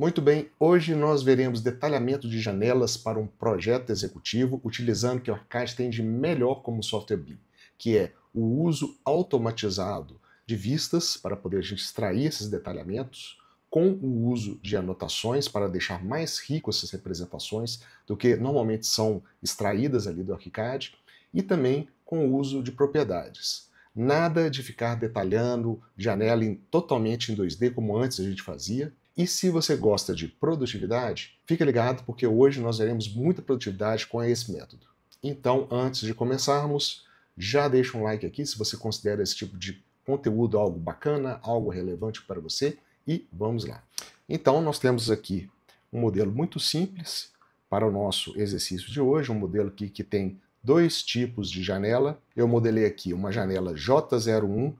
Muito bem, hoje nós veremos detalhamento de janelas para um projeto executivo utilizando o que o ArchiCAD tem de melhor como software BIM, que é o uso automatizado de vistas para poder a gente extrair esses detalhamentos, com o uso de anotações para deixar mais rico essas representações do que normalmente são extraídas ali do ArchiCAD, e também com o uso de propriedades. Nada de ficar detalhando janela totalmente em 2D como antes a gente fazia. E se você gosta de produtividade, fique ligado porque hoje nós veremos muita produtividade com esse método. Então, antes de começarmos, já deixa um like aqui se você considera esse tipo de conteúdo algo bacana, algo relevante para você, e vamos lá. Então, nós temos aqui um modelo muito simples para o nosso exercício de hoje, um modelo aqui que tem dois tipos de janela. Eu modelei aqui uma janela J01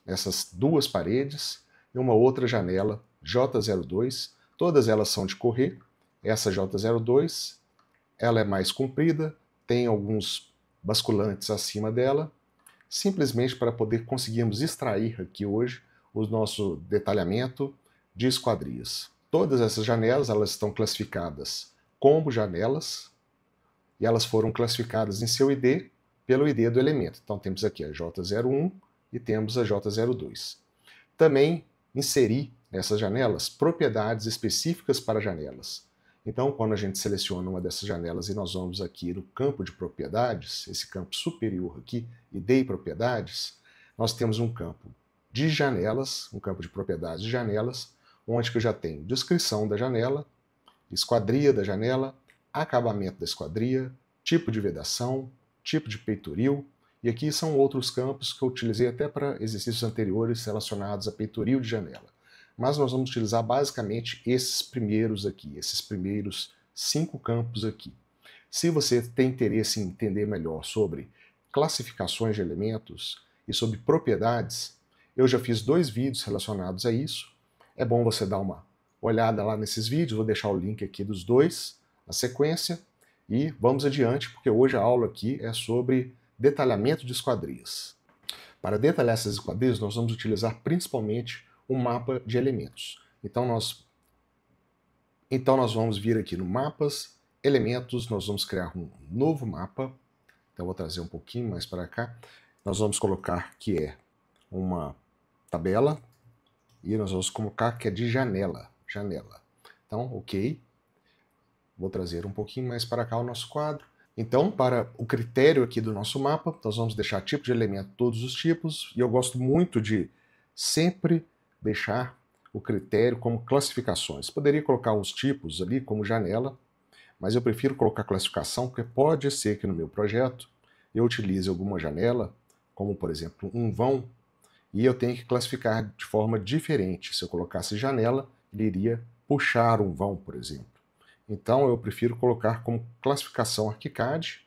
nessas duas paredes e uma outra janela J02. Todas elas são de correr. Essa J02 ela é mais comprida, tem alguns basculantes acima dela, simplesmente para poder conseguirmos extrair aqui hoje o nosso detalhamento de esquadrias. Todas essas janelas elas estão classificadas como janelas e elas foram classificadas em seu ID pelo ID do elemento. Então temos aqui a J01 e temos a J02. Também inseri nessas janelas propriedades específicas para janelas. Então, quando a gente seleciona uma dessas janelas e nós vamos aqui no campo de propriedades, esse campo superior aqui, ID e propriedades, nós temos um campo de janelas, um campo de propriedades de janelas, onde que eu já tenho descrição da janela, esquadria da janela, acabamento da esquadria, tipo de vedação, tipo de peitoril, e aqui são outros campos que eu utilizei até para exercícios anteriores relacionados a peitoril de janela. Mas nós vamos utilizar basicamente esses primeiros aqui, esses primeiros 5 campos aqui. Se você tem interesse em entender melhor sobre classificações de elementos e sobre propriedades, eu já fiz 2 vídeos relacionados a isso. É bom você dar uma olhada lá nesses vídeos, vou deixar o link aqui dos dois, na sequência, e vamos adiante, porque hoje a aula aqui é sobre detalhamento de esquadrias. Para detalhar essas esquadrias, nós vamos utilizar principalmente um mapa de elementos. Então nós vamos vir aqui no Mapas, Elementos, nós vamos criar um novo mapa. Então vou trazer um pouquinho mais para cá. Nós vamos colocar que é uma tabela e nós vamos colocar que é de janela. Então, ok. Vou trazer um pouquinho mais para cá o nosso quadro. Então, para o critério aqui do nosso mapa, nós vamos deixar tipo de elemento todos os tipos, e eu gosto muito de sempre deixar o critério como classificações. Poderia colocar os tipos ali como janela, mas eu prefiro colocar classificação, porque pode ser que no meu projeto eu utilize alguma janela, como por exemplo um vão, e eu tenho que classificar de forma diferente. Se eu colocasse janela, ele iria puxar um vão, por exemplo. Então eu prefiro colocar como classificação ArchiCAD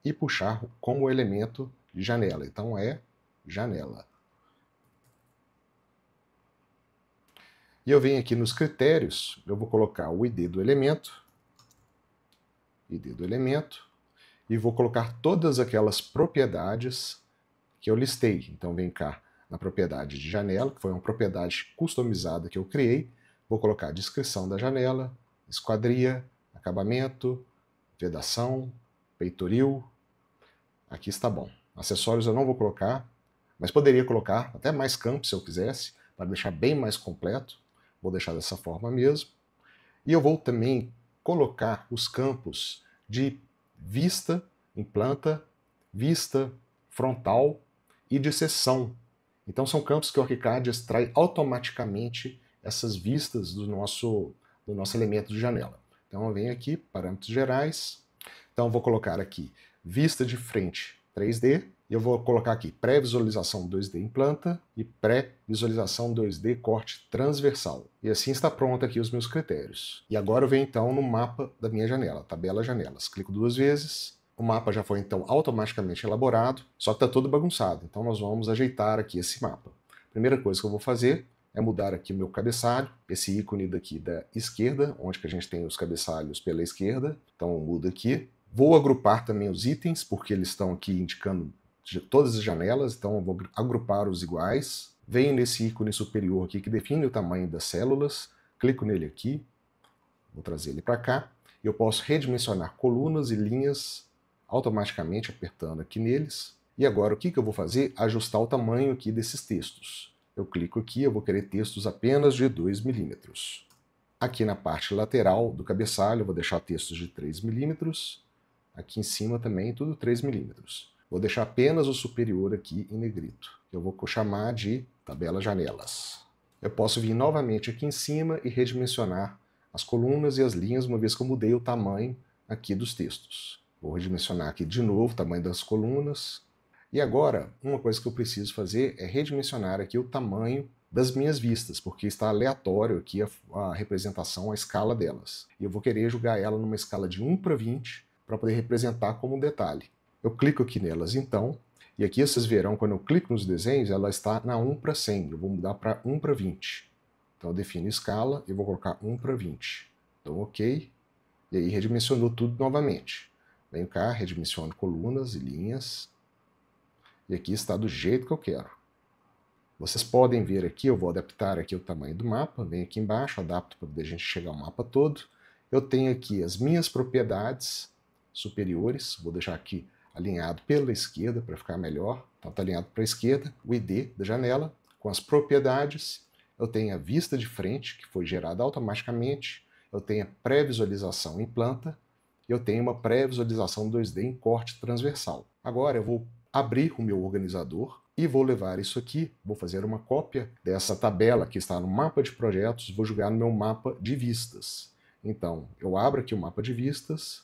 e puxar como elemento de janela. Então é janela. E eu venho aqui nos critérios, eu vou colocar o ID do elemento, e vou colocar todas aquelas propriedades que eu listei. Então vem cá na propriedade de janela, que foi uma propriedade customizada que eu criei, vou colocar a descrição da janela, esquadria, acabamento, vedação, peitoril. Aqui está bom. Acessórios eu não vou colocar, mas poderia colocar até mais campos se eu quisesse, para deixar bem mais completo. Vou deixar dessa forma mesmo. E eu vou também colocar os campos de vista em planta, vista frontal e de seção. Então são campos que o ArchiCAD extrai automaticamente essas vistas do nosso elemento de janela. Então eu venho aqui, parâmetros gerais. Então eu vou colocar aqui vista de frente 3D, e eu vou colocar aqui pré-visualização 2D em planta e pré-visualização 2D corte transversal. E assim está pronto aqui os meus critérios. E agora eu venho então no mapa da minha janela, tabela janelas. Clico 2 vezes, o mapa já foi então automaticamente elaborado, só que está todo bagunçado. Então nós vamos ajeitar aqui esse mapa. Primeira coisa que eu vou fazer é mudar aqui o meu cabeçalho, esse ícone daqui da esquerda, onde que a gente tem os cabeçalhos pela esquerda. Então eu mudo aqui. Vou agrupar também os itens, porque eles estão aqui indicando de todas as janelas, então eu vou agrupar os iguais. Venho nesse ícone superior aqui que define o tamanho das células. clico nele aqui, vou trazer ele para cá, e eu posso redimensionar colunas e linhas automaticamente apertando aqui neles. E agora o que eu vou fazer? Ajustar o tamanho aqui desses textos. Eu clico aqui, eu vou querer textos apenas de 2 milímetros. Aqui na parte lateral do cabeçalho eu vou deixar textos de 3 milímetros. Aqui em cima também tudo 3 milímetros. Vou deixar apenas o superior aqui em negrito. Eu vou chamar de tabela janelas. Eu posso vir novamente aqui em cima e redimensionar as colunas e as linhas, uma vez que eu mudei o tamanho aqui dos textos. Vou redimensionar aqui de novo o tamanho das colunas. E agora, uma coisa que eu preciso fazer é redimensionar aqui o tamanho das minhas vistas, porque está aleatório aqui a representação, a escala delas. E eu vou querer jogar ela numa escala de 1 para 20 para poder representar como um detalhe. Eu clico aqui nelas então, e aqui vocês verão, quando eu clico nos desenhos, ela está na 1 para 100. Eu vou mudar para 1 para 20. Então eu defino escala e vou colocar 1 para 20. Então ok, e aí redimensionou tudo novamente. Venho cá, redimensiono colunas e linhas, e aqui está do jeito que eu quero. Vocês podem ver aqui, eu vou adaptar aqui o tamanho do mapa, venho aqui embaixo, adapto para poder a gente chegar ao mapa todo. Eu tenho aqui as minhas propriedades superiores, vou deixar aqui alinhado pela esquerda para ficar melhor, então está alinhado para a esquerda, o ID da janela, com as propriedades, eu tenho a vista de frente, que foi gerada automaticamente, eu tenho a pré-visualização em planta, e eu tenho uma pré-visualização 2D em corte transversal. Agora eu vou abrir o meu organizador e vou levar isso aqui, vou fazer uma cópia dessa tabela que está no mapa de projetos, vou jogar no meu mapa de vistas. Então, eu abro aqui o mapa de vistas,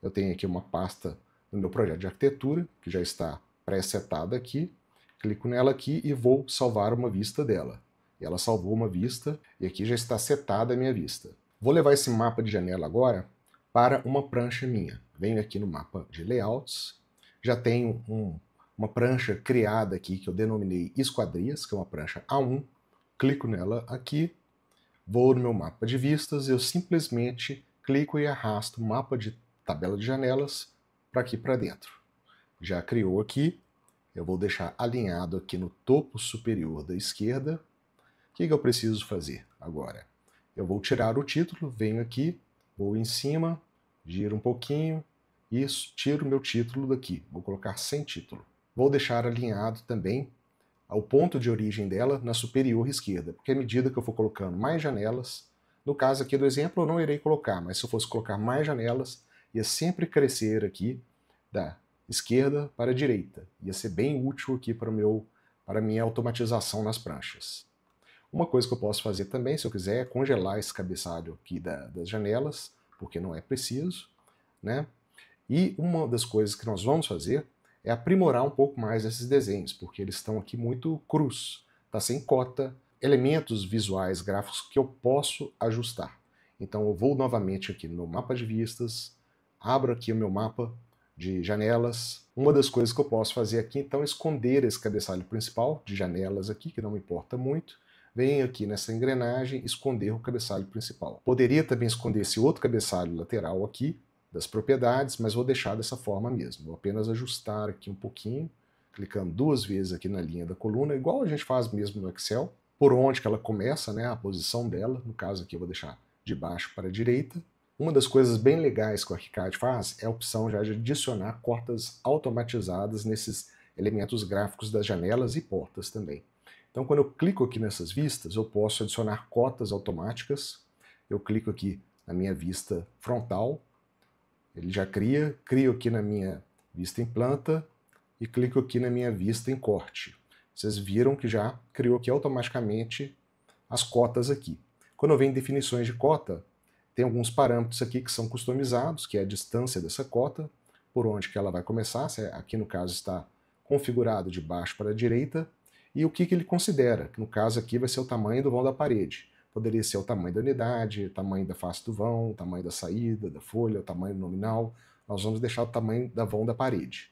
eu tenho aqui uma pasta no meu projeto de arquitetura, que já está pré-setada aqui, clico nela aqui e vou salvar uma vista dela. E ela salvou uma vista, e aqui já está setada a minha vista. Vou levar esse mapa de janela agora para uma prancha minha. Venho aqui no mapa de layouts, já tenho uma prancha criada aqui que eu denominei esquadrias, que é uma prancha A1, clico nela aqui, vou no meu mapa de vistas, eu simplesmente clico e arrasto o mapa de tabela de janelas para aqui para dentro. Já criou aqui, eu vou deixar alinhado aqui no topo superior da esquerda. O que eu preciso fazer agora? Eu vou tirar o título, venho aqui, vou em cima, giro um pouquinho e tiro o meu título daqui. Vou colocar sem título. Vou deixar alinhado também ao ponto de origem dela na superior esquerda, porque à medida que eu for colocando mais janelas, no caso aqui do exemplo eu não irei colocar, mas se eu fosse colocar mais janelas, ia sempre crescer aqui da esquerda para a direita. Ia ser bem útil aqui para a minha automatização nas pranchas. Uma coisa que eu posso fazer também, se eu quiser, é congelar esse cabeçalho aqui das janelas, porque não é preciso, né? E uma das coisas que nós vamos fazer é aprimorar um pouco mais esses desenhos, porque eles estão aqui muito crus, tá sem cota, elementos visuais, gráficos que eu posso ajustar. Então eu vou novamente aqui no meu mapa de vistas, abro aqui o meu mapa de janelas. Uma das coisas que eu posso fazer aqui então é esconder esse cabeçalho principal de janelas aqui, que não me importa muito. Venho aqui nessa engrenagem, esconder o cabeçalho principal. Poderia também esconder esse outro cabeçalho lateral aqui, das propriedades, mas vou deixar dessa forma mesmo. Vou apenas ajustar aqui um pouquinho, clicando 2 vezes aqui na linha da coluna, igual a gente faz mesmo no Excel, por onde que ela começa, né, a posição dela. No caso aqui eu vou deixar de baixo para a direita. Uma das coisas bem legais que o ArchiCAD faz é a opção já de adicionar cotas automatizadas nesses elementos gráficos das janelas e portas também. Então quando eu clico aqui nessas vistas, eu posso adicionar cotas automáticas. Eu clico aqui na minha vista frontal, ele já crio aqui na minha vista em planta e clico aqui na minha vista em corte. Vocês viram que já criou aqui automaticamente as cotas aqui. Quando eu venho em definições de cota, tem alguns parâmetros aqui que são customizados, que é a distância dessa cota, por onde que ela vai começar, aqui no caso está configurado de baixo para a direita, e o que ele considera, que no caso aqui vai ser o tamanho do vão da parede. Poderia ser o tamanho da unidade, o tamanho da face do vão, o tamanho da saída, da folha, o tamanho nominal. Nós vamos deixar o tamanho da vão da parede.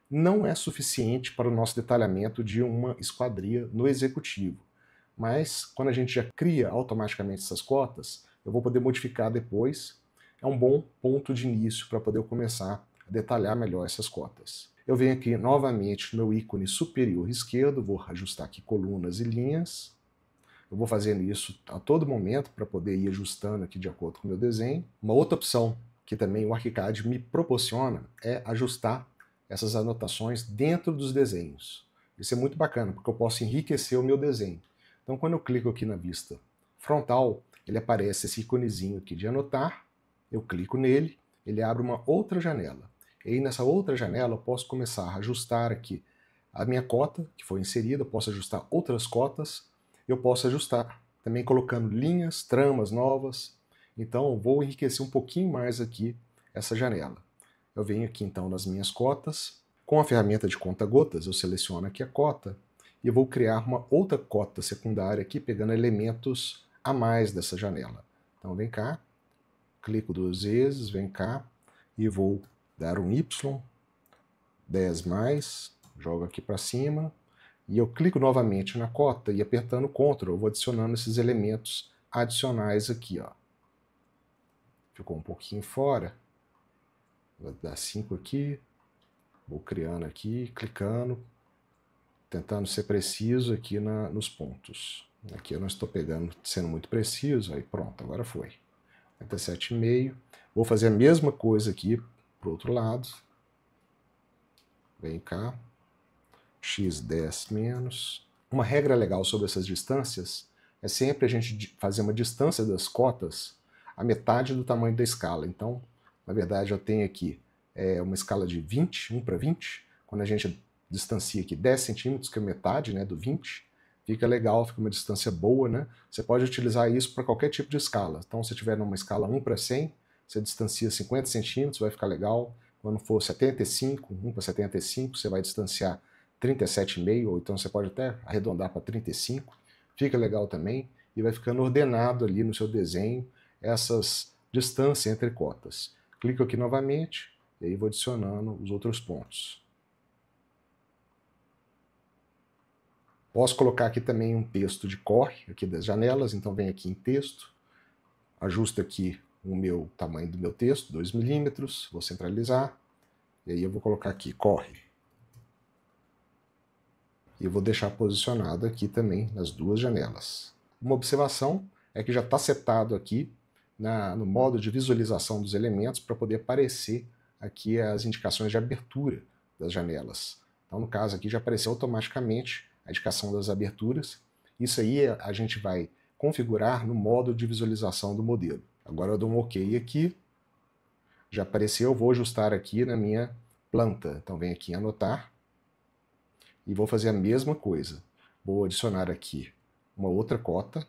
Não é suficiente para o nosso detalhamento de uma esquadria no executivo, mas quando a gente já cria automaticamente essas cotas, eu vou poder modificar depois. É um bom ponto de início para poder começar a detalhar melhor essas cotas. Eu venho aqui novamente no meu ícone superior esquerdo, vou ajustar aqui colunas e linhas. Eu vou fazendo isso a todo momento para poder ir ajustando aqui de acordo com o meu desenho. Uma outra opção que também o ArchiCAD me proporciona é ajustar essas anotações dentro dos desenhos. Isso é muito bacana, porque eu posso enriquecer o meu desenho. Então, quando eu clico aqui na vista frontal, ele aparece esse íconezinho aqui de anotar, eu clico nele, ele abre uma outra janela. E aí, nessa outra janela, eu posso começar a ajustar aqui a minha cota, que foi inserida, eu posso ajustar outras cotas, eu posso ajustar também colocando linhas, tramas novas. Então, eu vou enriquecer um pouquinho mais aqui essa janela. Eu venho aqui então nas minhas cotas, com a ferramenta de conta-gotas, eu seleciono aqui a cota e eu vou criar uma outra cota secundária aqui, pegando elementos a mais dessa janela. Então vem cá, clico 2 vezes, vem cá e vou dar um Y, 10 mais, jogo aqui para cima e eu clico novamente na cota e apertando Ctrl, eu vou adicionando esses elementos adicionais aqui, ó. Ficou um pouquinho fora, vou dar 5 aqui, vou criando aqui, clicando, tentando ser preciso aqui nos pontos. Aqui eu não estou pegando, sendo muito preciso, aí pronto, agora foi. 57,5. Vou fazer a mesma coisa aqui para o outro lado. Vem cá. X10 menos. Uma regra legal sobre essas distâncias é sempre a gente fazer uma distância das cotas a metade do tamanho da escala. Então, na verdade, eu tenho aqui uma escala de 20, 1 para 20. Quando a gente distancia aqui 10 centímetros, que é metade, né, do 20, fica legal, fica uma distância boa, né? Você pode utilizar isso para qualquer tipo de escala. Então, se tiver numa escala 1 para 100, você distancia 50 centímetros, vai ficar legal. Quando for 75, 1 para 75, você vai distanciar 37,5, ou então você pode até arredondar para 35, fica legal também, e vai ficando ordenado ali no seu desenho essas distâncias entre cotas. Clico aqui novamente, e aí vou adicionando os outros pontos. Posso colocar aqui também um texto de corre, aqui das janelas, então vem aqui em texto, ajusto aqui o meu tamanho do meu texto, 2 milímetros, vou centralizar, e aí eu vou colocar aqui corre. E eu vou deixar posicionado aqui também nas duas janelas. Uma observação é que já está setado aqui no modo de visualização dos elementos para poder aparecer aqui as indicações de abertura das janelas. Então, no caso aqui, já apareceu automaticamente a indicação das aberturas. Isso aí a gente vai configurar no modo de visualização do modelo. Agora eu dou um OK aqui, já apareceu, vou ajustar aqui na minha planta. Então, vem aqui em anotar, e vou fazer a mesma coisa. Vou adicionar aqui uma outra cota.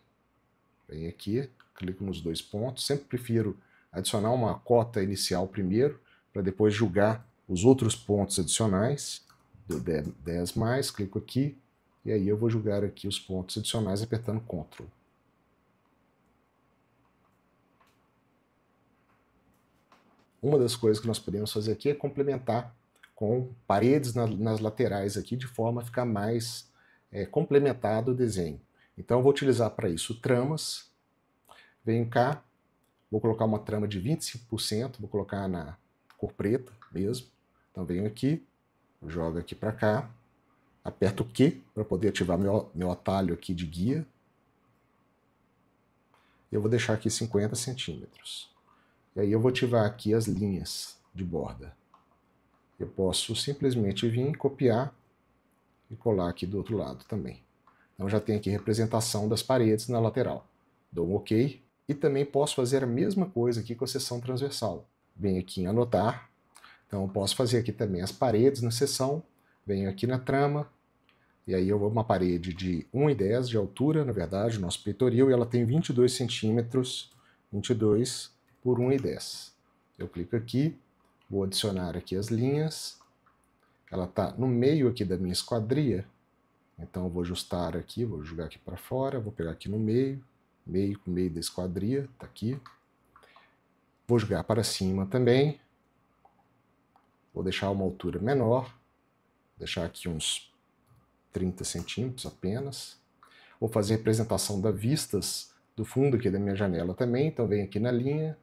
Venho aqui, clico nos dois pontos. Sempre prefiro adicionar uma cota inicial primeiro, para depois julgar os outros pontos adicionais. 10 mais, clico aqui, e aí eu vou julgar aqui os pontos adicionais apertando Ctrl. Uma das coisas que nós podemos fazer aqui é complementar com paredes nas laterais aqui, de forma a ficar mais complementado o desenho. Então eu vou utilizar para isso tramas. Venho cá, vou colocar uma trama de 25%, vou colocar na cor preta mesmo. Então venho aqui, jogo aqui para cá, aperto o Q para poder ativar meu atalho aqui de guia. Eu vou deixar aqui 50 centímetros. E aí eu vou ativar aqui as linhas de borda. Eu posso simplesmente vir, copiar e colar aqui do outro lado também. Então já tem aqui representação das paredes na lateral. Dou um OK. E também posso fazer a mesma coisa aqui com a seção transversal. Venho aqui em anotar. Então eu posso fazer aqui também as paredes na seção. Venho aqui na trama. E aí eu vou uma parede de 1,10 de altura, na verdade, o nosso peitoril, e ela tem 22 centímetros, 22 por 1,10. Eu clico aqui, vou adicionar aqui as linhas. Ela está no meio aqui da minha esquadria, então eu vou ajustar aqui, vou jogar aqui para fora, vou pegar aqui no meio, meio com meio da esquadria, está aqui. Vou jogar para cima também, vou deixar uma altura menor, deixar aqui uns 30 centímetros apenas. Vou fazer a representação das vistas do fundo aqui da minha janela também, então venho aqui na linha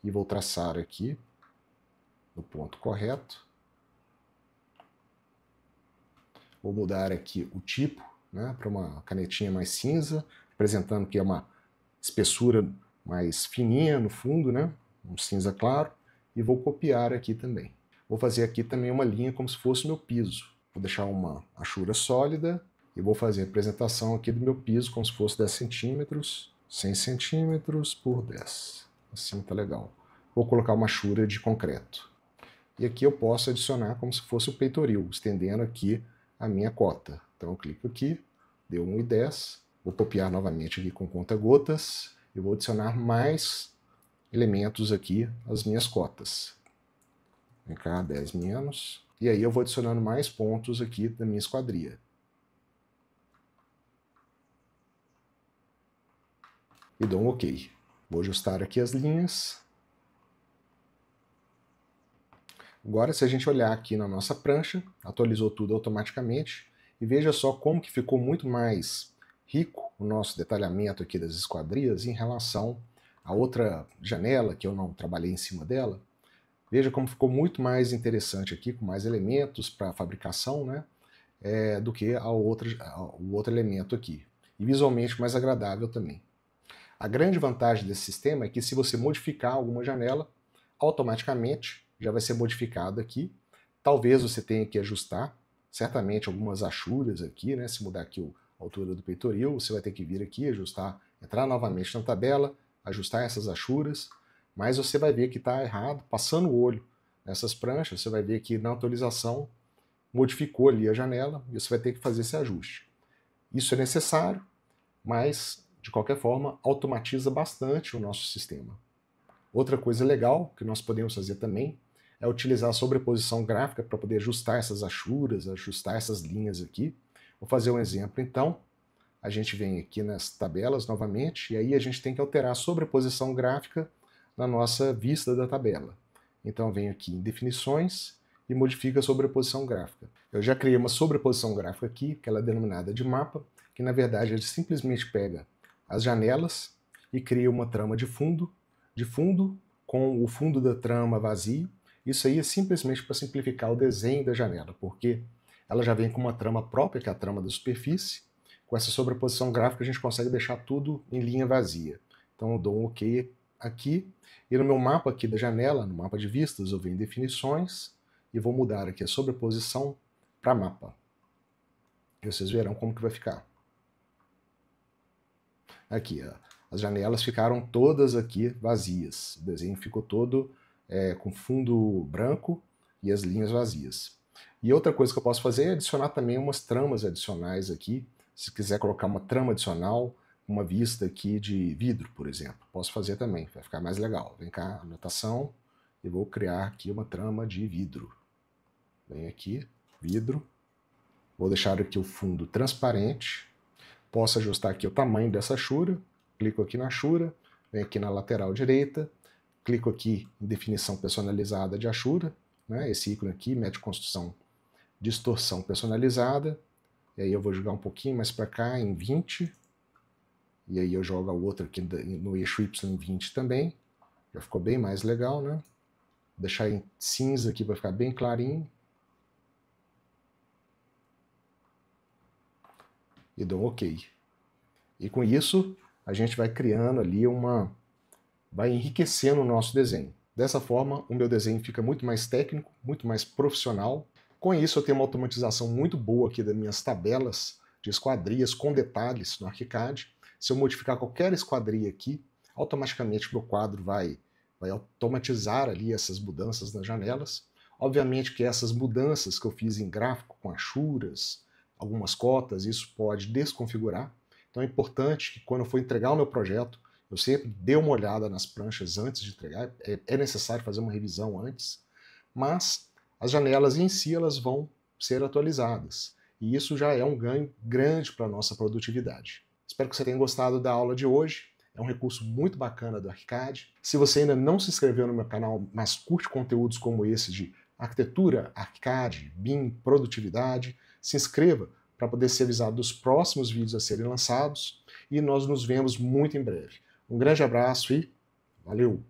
e vou traçar aqui no ponto correto. Vou mudar aqui o tipo, né, para uma canetinha mais cinza, apresentando que é uma espessura mais fininha no fundo, né? Um cinza claro, e vou copiar aqui também. Vou fazer aqui também uma linha como se fosse meu piso. Vou deixar uma achura sólida e vou fazer a apresentação aqui do meu piso como se fosse 10 centímetros, 100 centímetros por 10. Assim tá legal. Vou colocar uma achura de concreto. E aqui eu posso adicionar como se fosse o peitoril, estendendo aqui a minha cota. Então eu clico aqui, deu 1,10, vou copiar novamente aqui com conta-gotas e vou adicionar mais elementos aqui às minhas cotas. Vem cá, 10 menos. E aí eu vou adicionando mais pontos aqui da minha esquadria. E dou um OK. Vou ajustar aqui as linhas. Agora, se a gente olhar aqui na nossa prancha, atualizou tudo automaticamente. E veja só como que ficou muito mais rico o nosso detalhamento aqui das esquadrias em relação a outra janela, que eu não trabalhei em cima dela. Veja como ficou muito mais interessante aqui, com mais elementos para fabricação, né, do que o outro elemento aqui. E visualmente mais agradável também. A grande vantagem desse sistema é que se você modificar alguma janela, automaticamente já vai ser modificado aqui. Talvez você tenha que ajustar, certamente algumas achuras aqui, né, se mudar aqui a altura do peitoril, você vai ter que vir aqui, ajustar, entrar novamente na tabela, ajustar essas achuras, mas você vai ver que está errado, passando o olho nessas pranchas, você vai ver que na atualização modificou ali a janela e você vai ter que fazer esse ajuste. Isso é necessário, mas de qualquer forma automatiza bastante o nosso sistema. Outra coisa legal que nós podemos fazer também é utilizar a sobreposição gráfica para poder ajustar essas achuras, ajustar essas linhas aqui. Vou fazer um exemplo então. A gente vem aqui nas tabelas novamente, e aí a gente tem que alterar a sobreposição gráfica na nossa vista da tabela. Então eu venho aqui em definições e modifico a sobreposição gráfica. Eu já criei uma sobreposição gráfica aqui, que ela é denominada de mapa, que na verdade ele simplesmente pega as janelas e cria uma trama de fundo com o fundo da trama vazio. Isso aí é simplesmente para simplificar o desenho da janela, porque ela já vem com uma trama própria, que é a trama da superfície. Com essa sobreposição gráfica a gente consegue deixar tudo em linha vazia. Então eu dou um OK aqui, e no meu mapa aqui da janela, no mapa de vistas, eu venho em definições, e vou mudar aqui a sobreposição para mapa. E vocês verão como que vai ficar. Aqui, ó, as janelas ficaram todas aqui vazias. O desenho ficou todo com fundo branco e as linhas vazias. E outra coisa que eu posso fazer é adicionar também umas tramas adicionais aqui. Se quiser colocar uma trama adicional, uma vista aqui de vidro, por exemplo, posso fazer também, vai ficar mais legal. Vem cá, anotação, e vou criar aqui uma trama de vidro. Vem aqui, vidro. Vou deixar aqui o fundo transparente. Posso ajustar aqui o tamanho dessa achura. Clico aqui na achura, venho aqui na lateral direita, clico aqui em definição personalizada de achura, né, esse ícone aqui, mete construção, distorção personalizada, e aí eu vou jogar um pouquinho mais para cá em 20, e aí eu jogo o outro aqui no eixo Y em 20 também, já ficou bem mais legal, né? Vou deixar em cinza aqui para ficar bem clarinho. E dou um OK. E com isso, a gente vai criando ali vai enriquecendo o nosso desenho. Dessa forma, o meu desenho fica muito mais técnico, muito mais profissional. Com isso, eu tenho uma automatização muito boa aqui das minhas tabelas de esquadrias com detalhes no ArchiCAD. Se eu modificar qualquer esquadria aqui, automaticamente o meu quadro vai automatizar ali essas mudanças nas janelas. Obviamente que essas mudanças que eu fiz em gráfico com achuras, algumas cotas, isso pode desconfigurar. Então é importante que quando eu for entregar o meu projeto, eu sempre dê uma olhada nas pranchas antes de entregar. É necessário fazer uma revisão antes, mas as janelas em si elas vão ser atualizadas. E isso já é um ganho grande para a nossa produtividade. Espero que você tenha gostado da aula de hoje. É um recurso muito bacana do ArchiCAD. Se você ainda não se inscreveu no meu canal, mas curte conteúdos como esse de arquitetura, ArchiCAD, BIM, produtividade, se inscreva para poder ser avisado dos próximos vídeos a serem lançados, e nós nos vemos muito em breve. Um grande abraço e valeu!